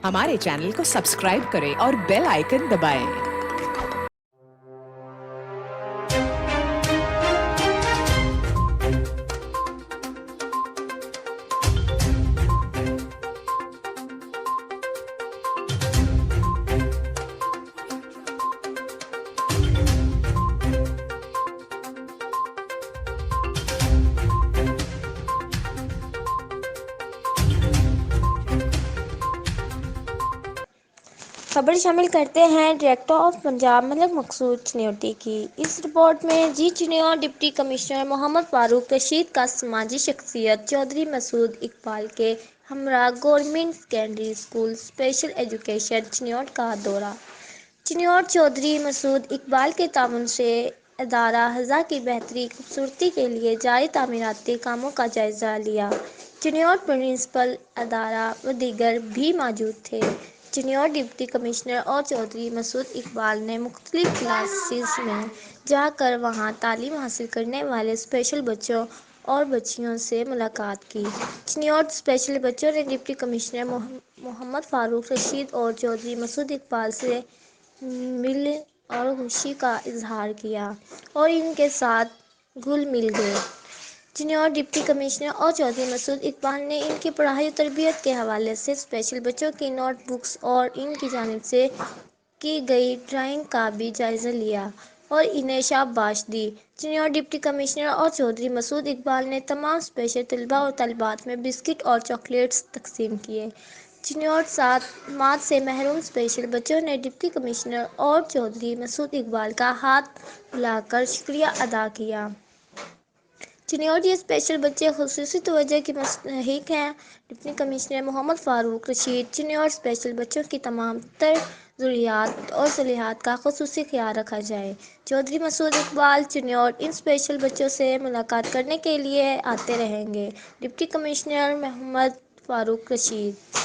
हमारे चैनल को सब्सक्राइब करें और बेल आइकन दबाएं। खबर शामिल करते हैं डायरेक्टर ऑफ पंजाब मलिक मकसूद चिन्योटी की। इस रिपोर्ट में जी चिन्योट डिप्टी कमिश्नर मोहम्मद फारूक रशीद का समाजी शख्सियत चौधरी मसूद इकबाल के हमरा government secondary school special education Chiniot का दौरा। चिन्योट चौधरी मसूद इकबाल के ताउन से अदारा हज़ा की बेहतरी खूबसूरती के लिए जारी तामीराती कामों का जायजा लिया। चिन्योट प्रिंसिपल अदारा व दीगर भी मौजूद थे। चिन्योट डिप्टी कमिश्नर और चौधरी मसूद इकबाल ने मुख्तलिफ क्लासेस में जाकर वहाँ तालीम हासिल करने वाले स्पेशल बच्चों और बच्चियों से मुलाकात की। चिन्योट स्पेशल बच्चों ने डिप्टी कमिश्नर मोहम्मद फारूक रशीद और चौधरी मसूद इकबाल से मिल और खुशी का इजहार किया और इनके साथ घुल मिल गए। चिन्योट डिप्टी कमिश्नर और चौधरी मसूद इकबाल ने इनकी पढ़ाई और तरबियत के हवाले से स्पेशल बच्चों की नोट बुक्स और इनकी जानिब से की गई ड्राइंग का भी जायज़ा लिया और इन्हें शाबाश दी। चिन्योट डिप्टी कमिश्नर और चौधरी मसूद इकबाल ने तमाम स्पेशल तलबा और तलबात में बिस्किट और चॉकलेट्स तकसीम किए। चिन्योट मात से महरूम स्पेशल बच्चों ने डिप्टी कमिश्नर और चौधरी मसूद इकबाल का हाथ मिलाकर शुक्रिया अदा किया। चिन्योट ये स्पेशल बच्चे खुसूसी तवज्जो की मुस्तहिक हैं। Deputy commissioner Mohammad Farooq Rashid Chiniot special बच्चों की तमाम तर ज़रूरियात और सलाहियत का खुसूसी ख्याल रखा जाए। चौधरी मसूद इकबाल चिन्योट इन स्पेशल बच्चों से मुलाकात करने के लिए आते रहेंगे। Deputy commissioner Mohammad Farooq Rashid.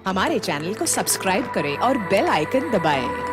हमारे चैनल को सब्सक्राइब करें और बेल आइकन दबाएं।